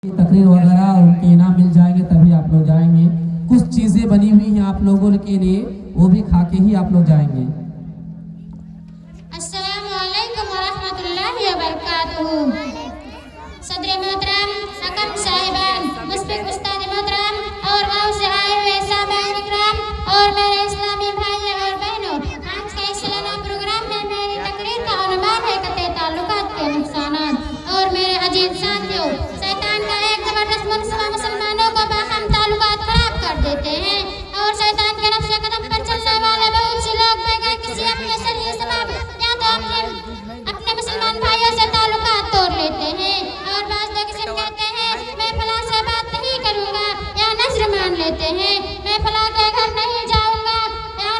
तकरीर वगैरह उनके इनाम मिल जाएंगे तभी आप लोग जाएंगे। कुछ चीजें बनी हुई हैं आप लोगों के लिए, वो भी खा के ही आप लोग जाएंगे। अस्सलामु अलैकुम व रहमतुल्लाहि व बरकातुहू। सदर मोहतरम, हकम साहिबान, मुस्बिक उस्ताद मोहतरम और गाँव से आए हुए सामाईन इकराम और मेरे इस्लामी भाई और बहनों, आज के इस सालाना प्रोग्राम में मेरी तकरीर का उन्वान है कतई ताल्लुकात के नुकसानात। और मेरे अजीज साथियों, शैतान का एक जबरदस्त मनसूबा मुसलमानों को बाहम ताल्लुकात खराब कर देते हैं और शैतान के नक्शे कदम पर चलने वाले बहुत से लोग बगैर किसी अपने शरीर सबब या तो अपने मुसलमान भाइयों से ताल्लुकात तोड़ लेते हैं और बाज़ लोग इसे कहते हैं मैं फलां से बात नहीं करूँगा या नज़र मान लेते हैं, मैं फलां के घर नहीं जाऊँगा या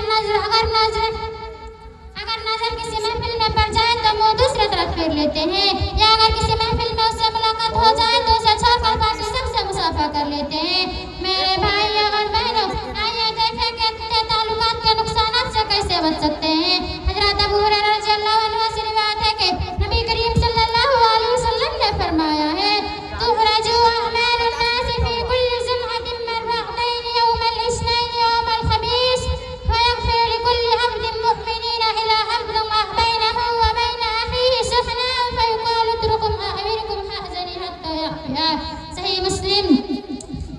अगर नजर किसी महफिल में पड़ जाए तो मुँह दूसरी तरफ फेर लेते हैं या अगर किसी महफिल में उससे मुलाकात हो जाए तो उसे छोड़कर बाकी सबसे मुसाफा कर लेते हैं। मेरे भाइयों और बहनों, आइए देखें कि ताल्लुकात के नुकसानात से कैसे बच सकते हैं। हजरत अबू हुरैरा रज़ियल्लाहु अन्हु से रिवायत है कि नबी करीम सल्लल्लाहु अलैहि वसल्लम ने फरमाया है, तुखरजु अमालुन नास फी कुल्लि जुमअतिन मररतैन यौमल इस्नैन यौमल खमीस फयग़फिर लिकुल्लि अब्दिन मुमिनीन इला अब्दिन मा बैनहु व बैन अखीहि सहना फयुक़ालु उत्रुकुम अअमिरकुम हज़नी हत्ता यअफ़िया। सही मुस्लिम।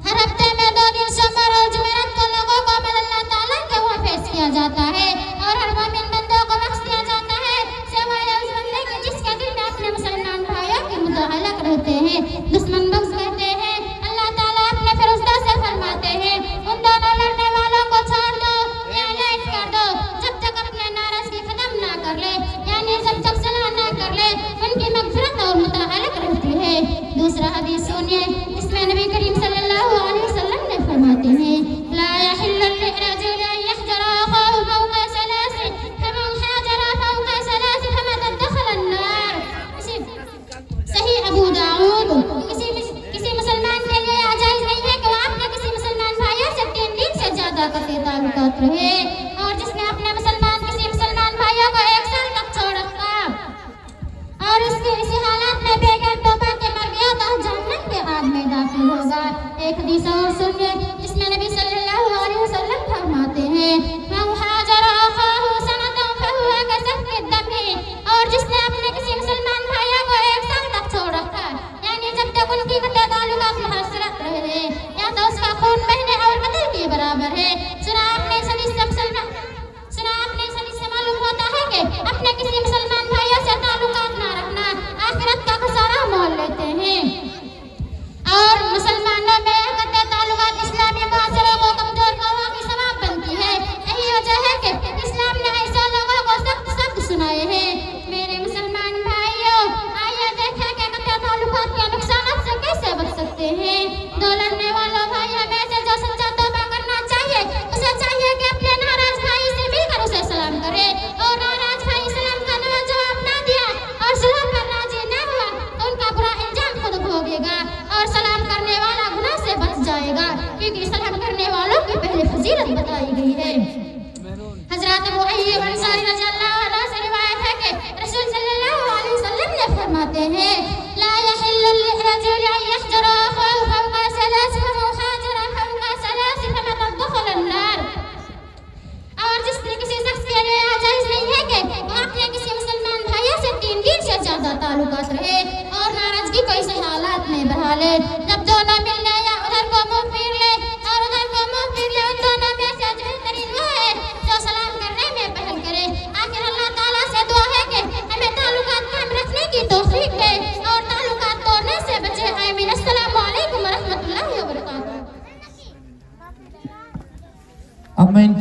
हर हफ्ते में 2 दिन सोमवार और जुमेरात को लोगों को अमल अल्लाह ताला के वहाँ पेश किया जाता है और हर मोमिन बंदों को बख्श दिया जाता है सिवाय उस बंदे के जिसके दिल में अपने मुसलमान भाइयों के मुताल्लिक़ रहते हैं दुश्मन बख्श कहते हैं। अल्लाह ताला अपने फरिश्तों से फरमाते हैं, उन दोनों लड़ने वालों को छोड़ दो या लाइट कर दो जब तक अपने नाराज़गी खत्म ना कर ले, यानी जब तक सलाह ना कर ले, उनकी मग़फ़िरत और मुताल्लिक़ रहती है। दूसरा हदीस सुनिए, इसमें नबी करीम सल्लल्लाहु अलैहि वसल्लम ने फरमाते हैं, ला यहिल्लु लिर्रजुलि अन यहजुरा अख़ाहु फ़ौक़ा सलास फमन हाजरा फ़ौक़ा सलास फ़क़द दख़ला अन्नार। सही अबू दाऊद। किसी मुसलमान के लिए जायज़ नहीं है कि वो अपने किसी मुसलमान भाइयों से 3 दिन से ज़्यादा कतई ताल्लुकात रहे और जिसने अपने किसी मुसलमान भाइयों को 1 साल तक छोड़ रखा और इसी हालत में बेगैर तौबा के मर गया तो जहन्नम के आग में दाखिल होगा। एक हदीस और सुनिए, जिसमें नबी सल्लल्लाहु अलैहि वसल्लम फरमाते हैं, मन हाजरा अख़ाहु सनतन फहुव कसफ़ि दमी। और जिसने अपने किसी मुसलमान भाइयों को 1 साल तक छोड़ रखा, यानी जब तक उनकी कतई ताल्लुकात मुहस्सरत रहे या तो उसका खून बहने और कत्ल के बराबर है। सुना आपने इस हदीस से मालूम होता है कि अपने किसी मुसलमान भाइयों से ताल्लुकात ना रखना आखिरत का खसारा मोल लेते हैं और मुसलमानों में कतई ताल्लुकात इस्लामी मुआशरे को कमजोर करने की सबब बनती है। यही वजह है कि इस्लाम ने ऐसे लोगों को सख्त सख्त सुनाए हैं। मेरे मुसलमान भाइयों, आइए देखें कि कतई ताल्लुकात के नुकसानात से कैसे बच सकते हैं। 2 लड़ने वालों भाइयों में से जो सच्चा तौबा करना चाहिए, उसे चाहिए कि अपने नाराज भाई से मिलकर उसे सलाम करे और नाराज भाई सलाम का जवाब ना दिया और सलाम पर राजी न हुआ तो उनका बुरा इल्जाम खुद भोगेगा और सलाम करने वाला गुनाह से बच जाएगा, क्योंकि सलाम करने वालों की पहले फजीलत बताई गई है। हजरत अबू अय्यूब अंसारी रज़ियल्लाहु अन्हु से रिवायत है कि रसूल सल्लल्लाहु अलैहि वसल्लम ने फरमाते हैं, ला यहिल्लु लिर्रजुलि अन यहजुरा अख़ाहु फ़ौक़ा सलास फमन हाजरा फ़ौक़ा सलास फ़क़द दख़ला अन्नार। और जिसने किसी शख्स के लिए जायज़ नहीं है कि वो अपने किसी मुसलमान भाइयों से 3 दिन से ज़्यादा ताल्लुकात रहे और नाराज़गी को इस हालात में बढ़ा ले जब दोनों मिलने या उधर को मुँह फेर ले और उधर को मुँह फेर ले। उन दोनों में से बेहतरीन वो है जो सलाम करने में पहल करे। आखिर अल्लाह ताला से दुआ है कि हमें ताल्लुकात कायम रखने की तौफीक दे और ताल्लुकात तोड़ने से बचे। आमीन। अस्सलामु अलैकुम व रहमतुल्लाहि व बरकातुहू। अब मैं इनकी